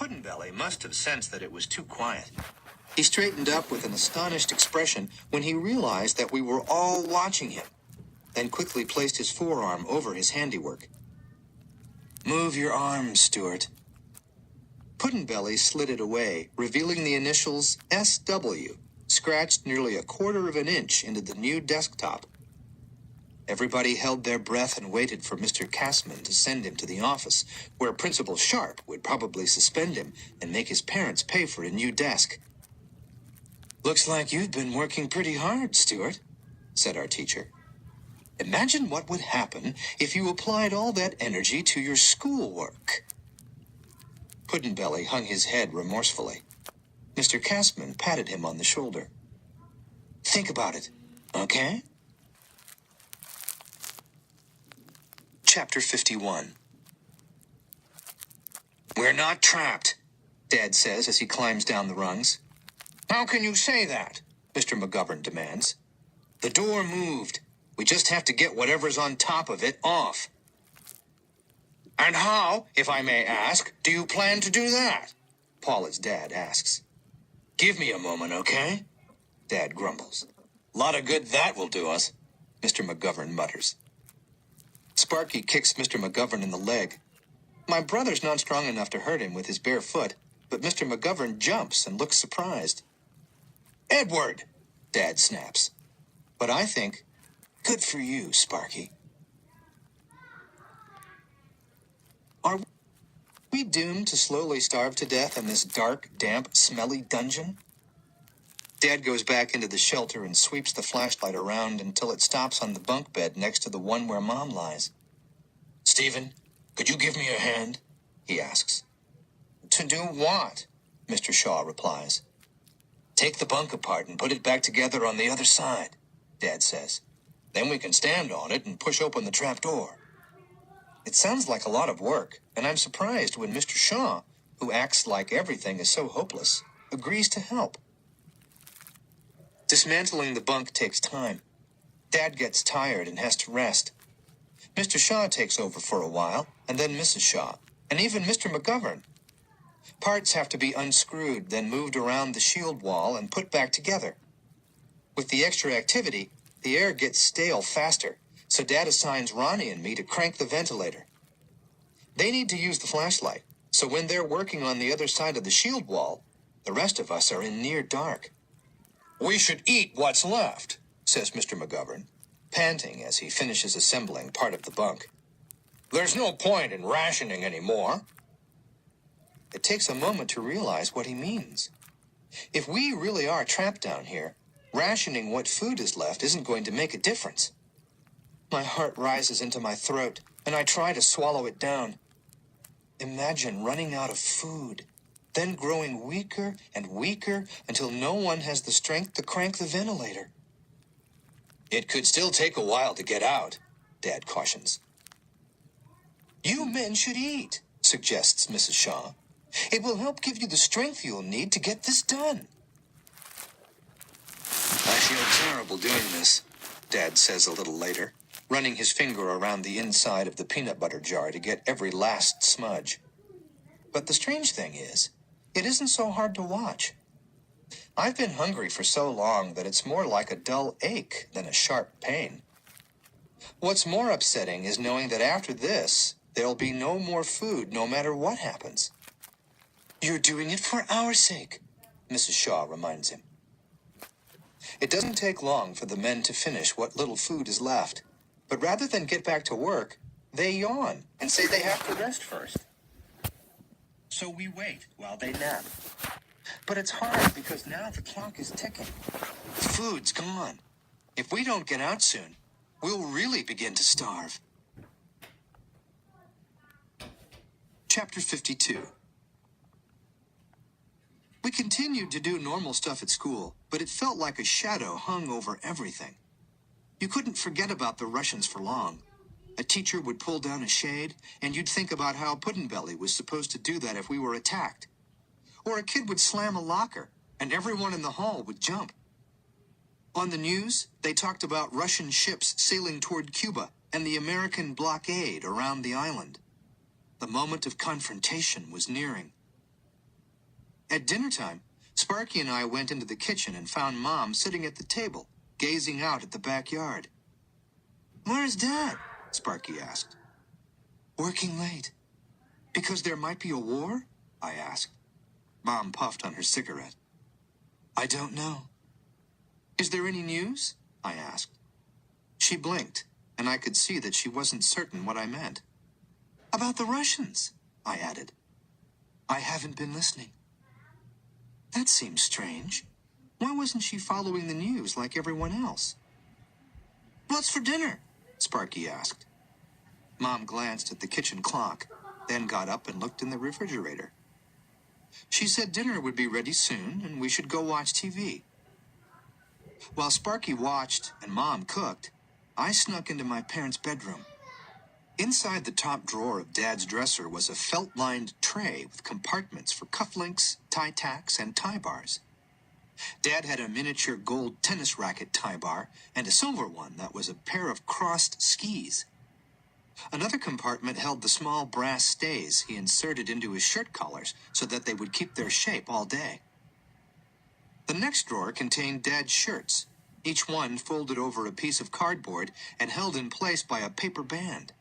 Puddin' Belly must have sensed that it was too quiet. He straightened up with an astonished expression when he realized that we were all watching him, then quickly placed his forearm over his handiwork. "Move your arms, Stuart." Puddin' Belly slid it away, revealing the initials SW, scratched nearly a quarter of an inch into the new desktop. Everybody held their breath and waited for Mr. Cassman to send him to the office, where Principal Sharp would probably suspend him and make his parents pay for a new desk. "Looks like you've been working pretty hard, Stuart," said our teacher. "Imagine what would happen if you applied all that energy to your schoolwork." Puddin' Belly hung his head remorsefully. Mr. Cassman patted him on the shoulder. "Think about it, okay?" Chapter 51. "We're not trapped," Dad says as he climbs down the rungs. "How can you say that?" Mr. McGovern demands. "The door moved. We just have to get whatever's on top of it off." "And how, if I may ask, do you plan to do that?" Paula's dad asks. "Give me a moment, okay?" Dad grumbles. "Lot of good that will do us," Mr. McGovern mutters. Sparky kicks Mr. McGovern in the leg. My brother's not strong enough to hurt him with his bare foot, but Mr. McGovern jumps and looks surprised. "Edward!" Dad snaps. But I think, good for you, Sparky. Are we doomed to slowly starve to death in this dark, damp, smelly dungeon? Dad goes back into the shelter and sweeps the flashlight around until it stops on the bunk bed next to the one where Mom lies. "Stephen, could you give me a hand?" he asks. "To do what?" Mr. Shaw replies. "Take the bunk apart and put it back together on the other side," Dad says. "Then we can stand on it and push open the trap door." It sounds like a lot of work, and I'm surprised when Mr. Shaw, who acts like everything is so hopeless, agrees to help. Dismantling the bunk takes time. Dad gets tired and has to rest. Mr. Shaw takes over for a while, and then Mrs. Shaw, and even Mr. McGovern. Parts have to be unscrewed, then moved around the shield wall and put back together. With the extra activity, the air gets stale faster, so Dad assigns Ronnie and me to crank the ventilator. They need to use the flashlight, so when they're working on the other side of the shield wall, the rest of us are in near dark. "We should eat what's left," says Mr. McGovern, panting as he finishes assembling part of the bunk. "There's no point in rationing anymore." It takes a moment to realize what he means. If we really are trapped down here, rationing what food is left isn't going to make a difference. My heart rises into my throat, and I try to swallow it down. Imagine running out of food, then growing weaker and weaker until no one has the strength to crank the ventilator. "It could still take a while to get out," Dad cautions. "You men should eat," suggests Mrs. Shaw. "It will help give you the strength you'll need to get this done." "I feel terrible doing this," Dad says a little later, running his finger around the inside of the peanut butter jar to get every last smudge. But the strange thing is, it isn't so hard to watch. I've been hungry for so long that it's more like a dull ache than a sharp pain. What's more upsetting is knowing that after this, there'll be no more food no matter what happens. "You're doing it for our sake," Mrs. Shaw reminds him. It doesn't take long for the men to finish what little food is left, but rather than get back to work, they yawn and say they have to rest first. So we wait while they nap. But it's hard because now the clock is ticking. Food's gone. If we don't get out soon, we'll really begin to starve. Chapter 52. We continued to do normal stuff at school, but it felt like a shadow hung over everything. You couldn't forget about the Russians for long. A teacher would pull down a shade, and you'd think about how Puddin' Belly was supposed to do that if we were attacked. Or a kid would slam a locker, and everyone in the hall would jump. On the news, they talked about Russian ships sailing toward Cuba and the American blockade around the island. The moment of confrontation was nearing. At dinner time, Sparky and I went into the kitchen and found Mom sitting at the table, gazing out at the backyard. "Where's Dad?" Sparky asked. "Working late. Because there might be a war?" I asked. Mom puffed on her cigarette. "I don't know." "Is there any news?" I asked. She blinked, and I could see that she wasn't certain what I meant. "About the Russians," I added. "I haven't been listening." That seems strange. Why wasn't she following the news like everyone else? "What's for dinner?" Sparky asked. Mom glanced at the kitchen clock, then got up and looked in the refrigerator. She said dinner would be ready soon and we should go watch TV. While Sparky watched and Mom cooked, I snuck into my parents' bedroom. Inside the top drawer of Dad's dresser was a felt-lined tray with compartments for cufflinks, tie tacks, and tie bars. Dad had a miniature gold tennis racket tie bar and a silver one that was a pair of crossed skis. Another compartment held the small brass stays he inserted into his shirt collars so that they would keep their shape all day. The next drawer contained Dad's shirts, each one folded over a piece of cardboard and held in place by a paper band.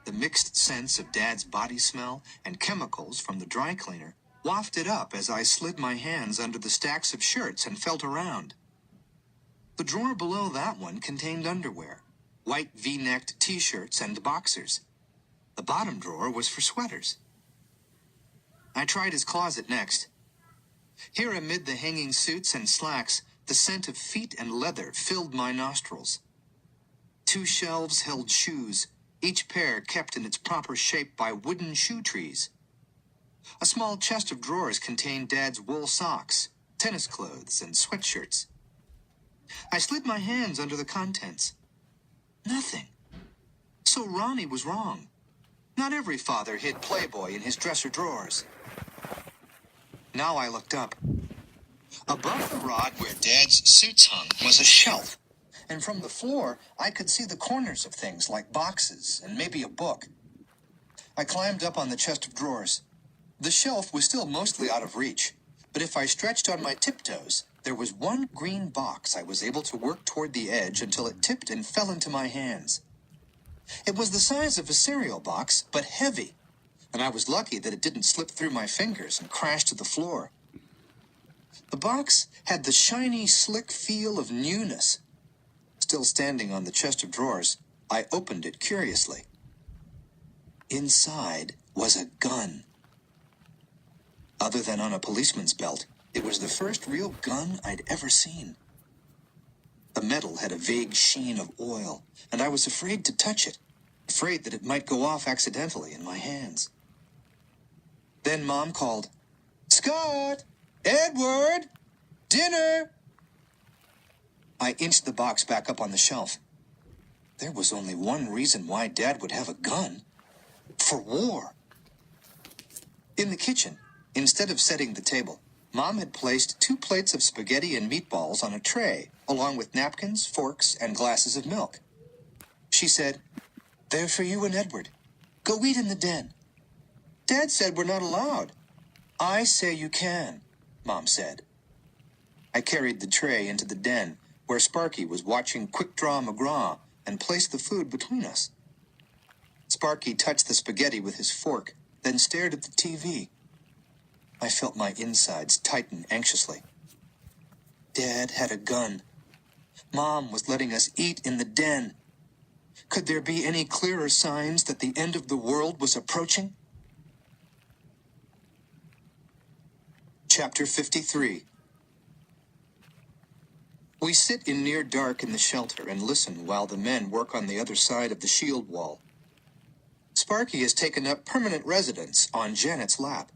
The mixed scents of Dad's body smell and chemicals from the dry cleaner wafted up as I slid my hands under the stacks of shirts and felt around. The drawer below that one contained underwear, white V-necked t-shirts and boxers. The bottom drawer was for sweaters. I tried his closet next. Here amid the hanging suits and slacks, the scent of feet and leather filled my nostrils. 2 shelves held shoes, each pair kept in its proper shape by wooden shoe trees. A small chest of drawers contained Dad's wool socks, tennis clothes, and sweatshirts. I slid my hands under the contents. Nothing. So Ronnie was wrong. Not every father hid Playboy in his dresser drawers. Now I looked up. Above the rod where Dad's suits hung was a shelf, and from the floor I could see the corners of things like boxes and maybe a book. I climbed up on the chest of drawers. The shelf was still mostly out of reach, but if I stretched on my tiptoes, there was one green box I was able to work toward the edge until it tipped and fell into my hands. It was the size of a cereal box, but heavy, and I was lucky that it didn't slip through my fingers and crash to the floor. The box had the shiny, slick feel of newness. Still standing on the chest of drawers, I opened it curiously. Inside was a gun. Other than on a policeman's belt, it was the first real gun I'd ever seen. The metal had a vague sheen of oil, and I was afraid to touch it, afraid that it might go off accidentally in my hands. Then Mom called, "Scott! Edward! Dinner!" I inched the box back up on the shelf. There was only one reason why Dad would have a gun. For war. In the kitchen, instead of setting the table, Mom had placed 2 plates of spaghetti and meatballs on a tray, along with napkins, forks, and glasses of milk. She said, "They're for you and Edward. Go eat in the den." "Dad said we're not allowed." "I say you can," Mom said. I carried the tray into the den, where Sparky was watching Quick Draw McGraw, and placed the food between us. Sparky touched the spaghetti with his fork, then stared at the TV. I felt my insides tighten anxiously. Dad had a gun. Mom was letting us eat in the den. Could there be any clearer signs that the end of the world was approaching? Chapter 53. We sit in near dark in the shelter and listen while the men work on the other side of the shield wall. Sparky has taken up permanent residence on Janet's lap.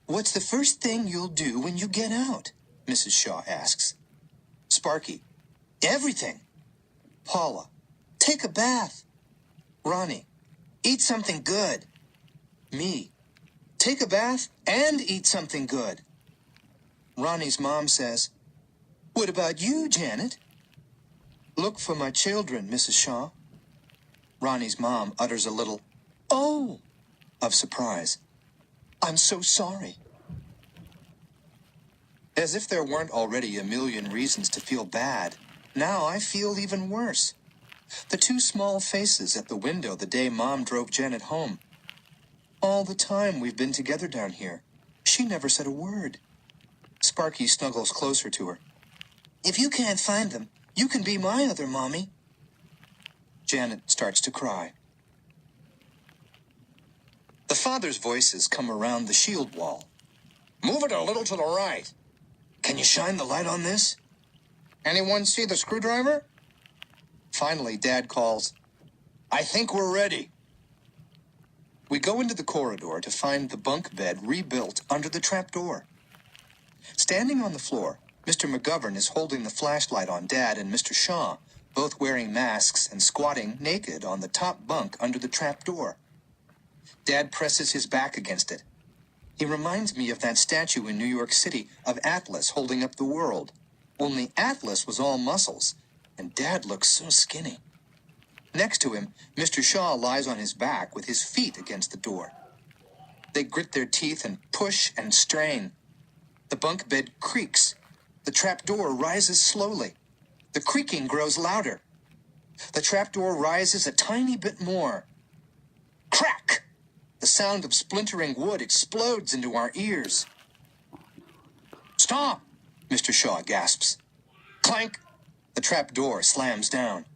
"What's the first thing you'll do when you get out?" Mrs. Shaw asks. Sparky, "Everything." Paula, "Take a bath." Ronnie, "Eat something good." Me, "Take a bath and eat something good." Ronnie's mom says, "What about you, Janet?" "Look for my children, Mrs. Shaw." Ronnie's mom utters a little, "Oh," of surprise. "I'm so sorry." As if there weren't already a million reasons to feel bad, now I feel even worse. The two small faces at the window the day Mom drove Janet home. All the time we've been together down here, she never said a word. Sparky snuggles closer to her. If you can't find them, you can be my other mommy. Janet starts to cry. The father's voices come around the shield wall. Move it a little to the right. Can you shine the light on this? Anyone see the screwdriver? Finally, Dad calls, I think we're ready. We go into the corridor to find the bunk bed rebuilt under the trapdoor. Standing on the floor, Mr. McGovern is holding the flashlight on Dad and Mr. Shaw, both wearing masks and squatting naked on the top bunk under the trapdoor. Dad presses his back against it. He reminds me of that statue in New York City of Atlas holding up the world. Only Atlas was all muscles, and Dad looks so skinny. Next to him, Mr. Shaw lies on his back with his feet against the door. They grit their teeth and push and strain. The bunk bed creaks. The trapdoor rises slowly. The creaking grows louder. The trapdoor rises a tiny bit more. Crack! The sound of splintering wood explodes into our ears. Stop! Mr. Shaw gasps. Clank! The trapdoor slams down.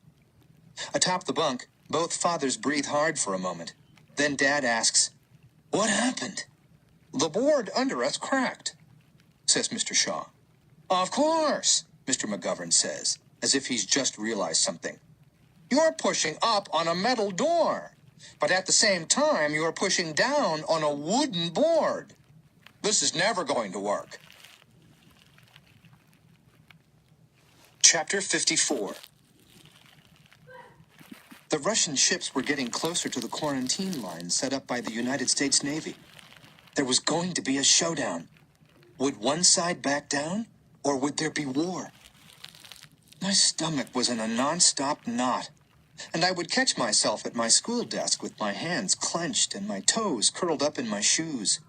Atop the bunk, both fathers breathe hard for a moment. Then Dad asks, What happened? The board under us cracked, says Mr. Shaw. Of course, Mr. McGovern says, as if he's just realized something. You're pushing up on a metal door, but at the same time you're pushing down on a wooden board. This is never going to work. Chapter 54. The Russian ships were getting closer to the quarantine line set up by the United States Navy. There was going to be a showdown. Would one side back down, or would there be war? My stomach was in a non-stop knot, and I would catch myself at my school desk with my hands clenched and my toes curled up in my shoes.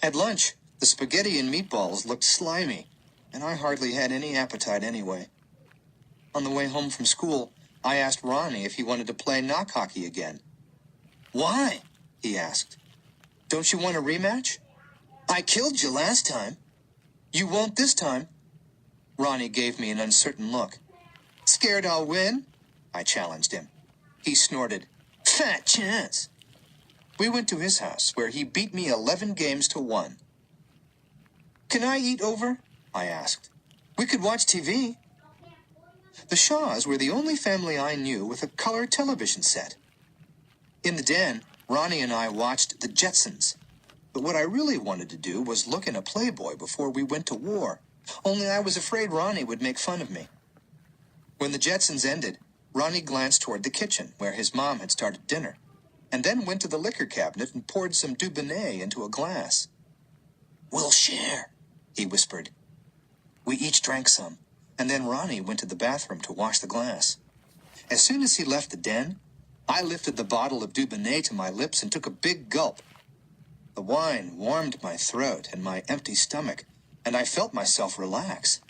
At lunch, the spaghetti and meatballs looked slimy, and I hardly had any appetite anyway. On the way home from school, I asked Ronnie if he wanted to play knock hockey again. Why? He asked. Don't you want a rematch? I killed you last time. You won't this time. Ronnie gave me an uncertain look. Scared I'll win? I challenged him. He snorted. Fat chance. We went to his house, where he beat me 11 games to 1. Can I eat over? I asked. We could watch TV. The Shaws were the only family I knew with a color television set. In the den, Ronnie and I watched The Jetsons. But what I really wanted to do was look in a Playboy before we went to war. Only I was afraid Ronnie would make fun of me. When The Jetsons ended, Ronnie glanced toward the kitchen, where his mom had started dinner, and then went to the liquor cabinet and poured some Dubonnet into a glass. We'll share, he whispered. We each drank some, and then Ronnie went to the bathroom to wash the glass. As soon as he left the den, I lifted the bottle of Dubonnet to my lips and took a big gulp. The wine warmed my throat and my empty stomach, and I felt myself relax.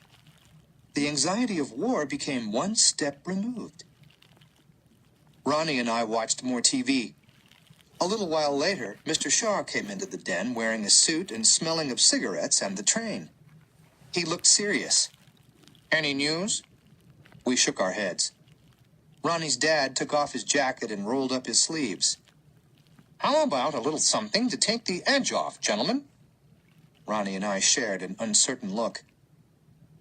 The anxiety of war became one step removed. Ronnie and I watched more TV. A little while later, Mr. Shaw came into the den wearing a suit and smelling of cigarettes and the train. He looked serious. Any news? We shook our heads. Ronnie's dad took off his jacket and rolled up his sleeves. How about a little something to take the edge off, gentlemen? Ronnie and I shared an uncertain look.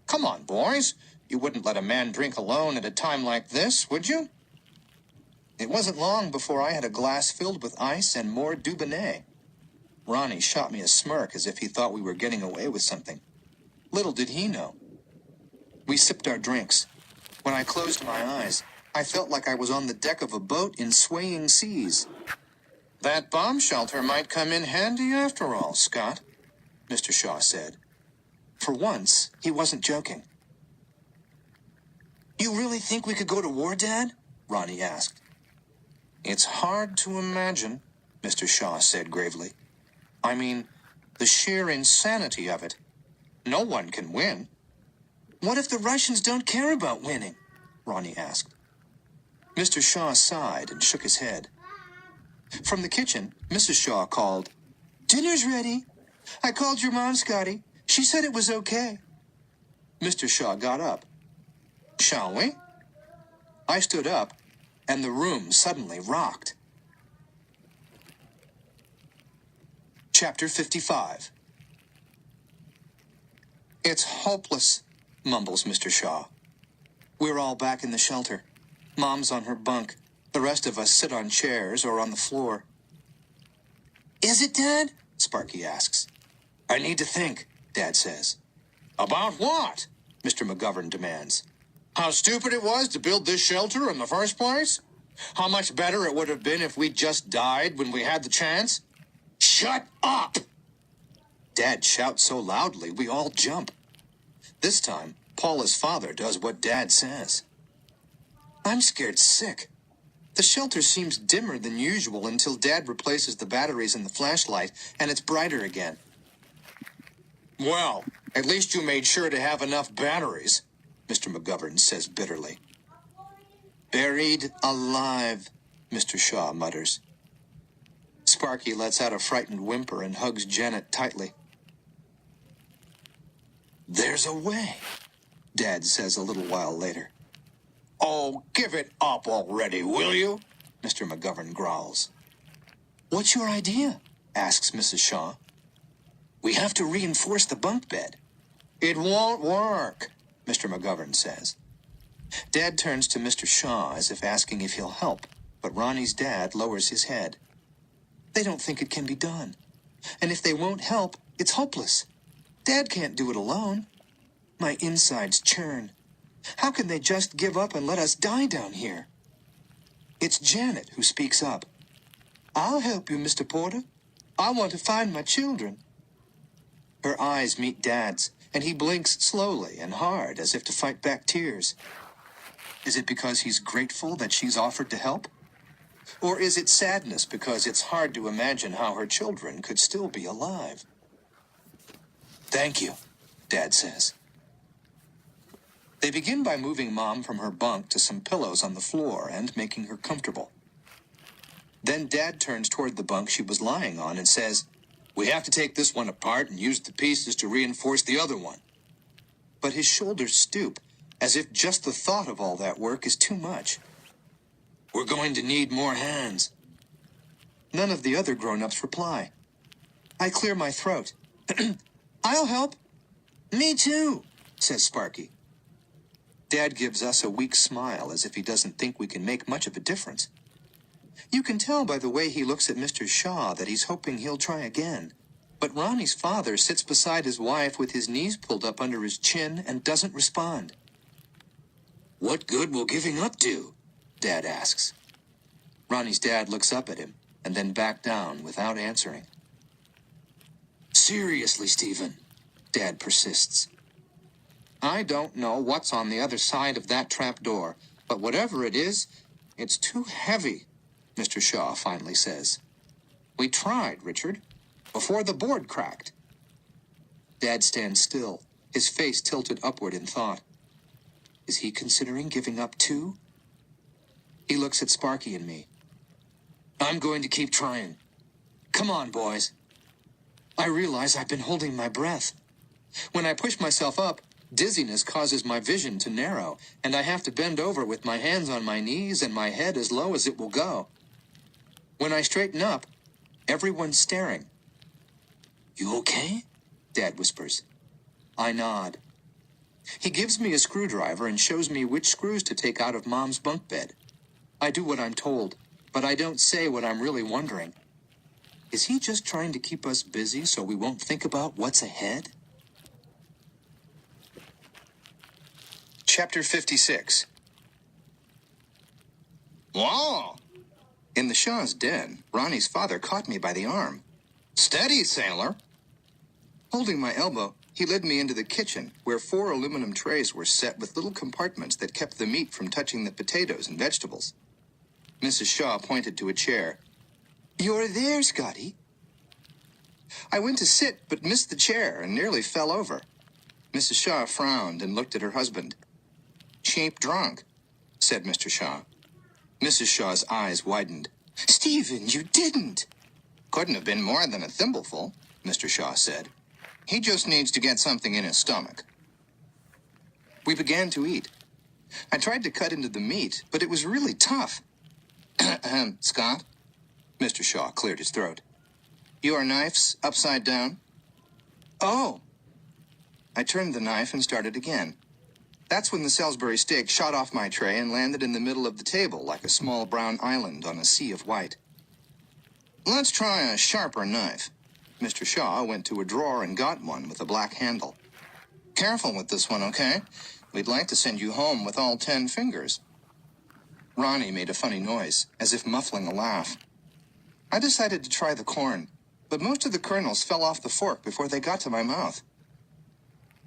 Come on, boys. You wouldn't let a man drink alone at a time like this, would you? It wasn't long before I had a glass filled with ice and more Dubonnet. Ronnie shot me a smirk as if he thought we were getting away with something. Little did he know. We sipped our drinks. When I closed my eyes, I felt like I was on the deck of a boat in swaying seas. That bomb shelter might come in handy after all, Scott, Mr. Shaw said. For once, he wasn't joking. You really think we could go to war, Dad? Ronnie asked. It's hard to imagine, Mr. Shaw said gravely. I mean, the sheer insanity of it. No one can win. What if the Russians don't care about winning? Ronnie asked. Mr. Shaw sighed and shook his head. From the kitchen, Mrs. Shaw called, "Dinner's ready. I called your mom, Scotty. She said it was okay." Mr. Shaw got up. "Shall we?" I stood up, and the room suddenly rocked. Chapter 55. "It's hopeless," mumbles Mr. Shaw. We're all back in the shelter. Mom's on her bunk. The rest of us sit on chairs or on the floor. "Is it, Dad?" Sparky asks. "I need to think," Dad says. "About what?" Mr. McGovern demands. "How stupid it was to build this shelter in the first place? How much better it would have been if we'd just died when we had the chance?" "Shut up!" Dad shouts so loudly we all jump. This time, Paula's father does what Dad says. I'm scared sick. The shelter seems dimmer than usual until Dad replaces the batteries in the flashlight, and it's brighter again. "Well, at least you made sure to have enough batteries," Mr. McGovern says bitterly. "Buried alive," Mr. Shaw mutters. Sparky lets out a frightened whimper and hugs Janet tightly. "There's a way," Dad says a little while later. "Oh, give it up already, will you?" Mr. McGovern growls. "What's your idea?" asks Mrs. Shaw. "We have to reinforce the bunk bed." "It won't work," Mr. McGovern says. Dad turns to Mr. Shaw as if asking if he'll help, but Ronnie's dad lowers his head. They don't think it can be done. And if they won't help, it's hopeless. Dad can't do it alone. My insides churn. How can they just give up and let us die down here? It's Janet who speaks up. "I'll help you, Mr. Porter. I want to find my children." Her eyes meet Dad's, and he blinks slowly and hard as if to fight back tears. Is it because he's grateful that she's offered to help? Or is it sadness because it's hard to imagine how her children could still be alive? "Thank you," Dad says. They begin by moving Mom from her bunk to some pillows on the floor and making her comfortable. Then Dad turns toward the bunk she was lying on and says, "We have to take this one apart and use the pieces to reinforce the other one." But his shoulders stoop, as if just the thought of all that work is too much. "We're going to need more hands." None of the other grown-ups reply. I clear my throat. "I'll help." "Me too," says Sparky. Dad gives us a weak smile as if he doesn't think we can make much of a difference. You can tell by the way he looks at Mr. Shaw that he's hoping he'll try again. But Ronnie's father sits beside his wife with his knees pulled up under his chin and doesn't respond. "What good will giving up do?" Dad asks. Ronnie's dad looks up at him and then back down without answering. "Seriously, Stephen," Dad persists. "I don't know what's on the other side of that trap door, but whatever it is, it's too heavy," Mr. Shaw finally says. "We tried, Richard, before the board cracked." Dad stands still, his face tilted upward in thought. Is he considering giving up too? He looks at Sparky and me. "I'm going to keep trying. Come on, boys." I realize I've been holding my breath. When I push myself up, dizziness causes my vision to narrow, and I have to bend over with my hands on my knees and my head as low as it will go. When I straighten up, everyone's staring. "You okay?" Dad whispers. I nod. He gives me a screwdriver and shows me which screws to take out of Mom's bunk bed. I do what I'm told, but I don't say what I'm really wondering. Is he just trying to keep us busy so we won't think about what's ahead? Chapter 56. Whoa! In the Shaw's den, Ronnie's father caught me by the arm. "Steady, sailor." Holding my elbow, he led me into the kitchen, where 4 aluminum trays were set with little compartments that kept the meat from touching the potatoes and vegetables. Mrs. Shaw pointed to a chair. "You're there, Scotty." I went to sit, but missed the chair and nearly fell over. Mrs. Shaw frowned and looked at her husband. "Cheap drunk," said Mr. Shaw. Mrs. Shaw's eyes widened. "Stephen, you didn't." "Couldn't have been more than a thimbleful," Mr. Shaw said. "He just needs to get something in his stomach." We began to eat. I tried to cut into the meat, but it was really tough. "Scott?" Mr. Shaw cleared his throat. "Your knife's upside down?" "Oh." I turned the knife and started again. That's when the Salisbury steak shot off my tray and landed in the middle of the table like a small brown island on a sea of white. "Let's try a sharper knife." Mr. Shaw went to a drawer and got one with a black handle. "Careful with this one, okay? We'd like to send you home with all 10 fingers. Ronnie made a funny noise, as if muffling a laugh. I decided to try the corn, but most of the kernels fell off the fork before they got to my mouth.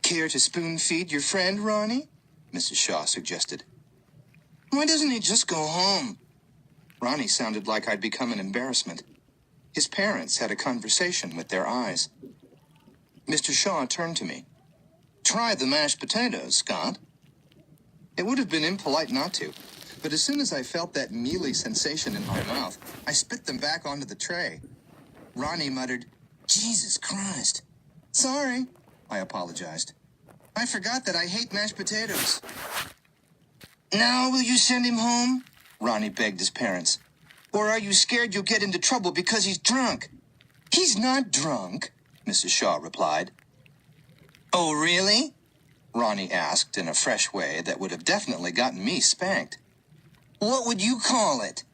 "Care to spoon-feed your friend, Ronnie?" Mrs. Shaw suggested. "Why doesn't he just go home?" Ronnie sounded like I'd become an embarrassment. His parents had a conversation with their eyes. Mr. Shaw turned to me. "Try the mashed potatoes, Scott." It would have been impolite not to, but as soon as I felt that mealy sensation in my mouth, I spit them back onto the tray. Ronnie muttered, "Jesus Christ." "Sorry," I apologized. "I forgot that I hate mashed potatoes." "Now will you send him home?" Ronnie begged his parents. "Or are you scared you'll get into trouble because he's drunk?" "He's not drunk," Mrs. Shaw replied. "Oh, really?" Ronnie asked in a fresh way that would have definitely gotten me spanked. "What would you call it?"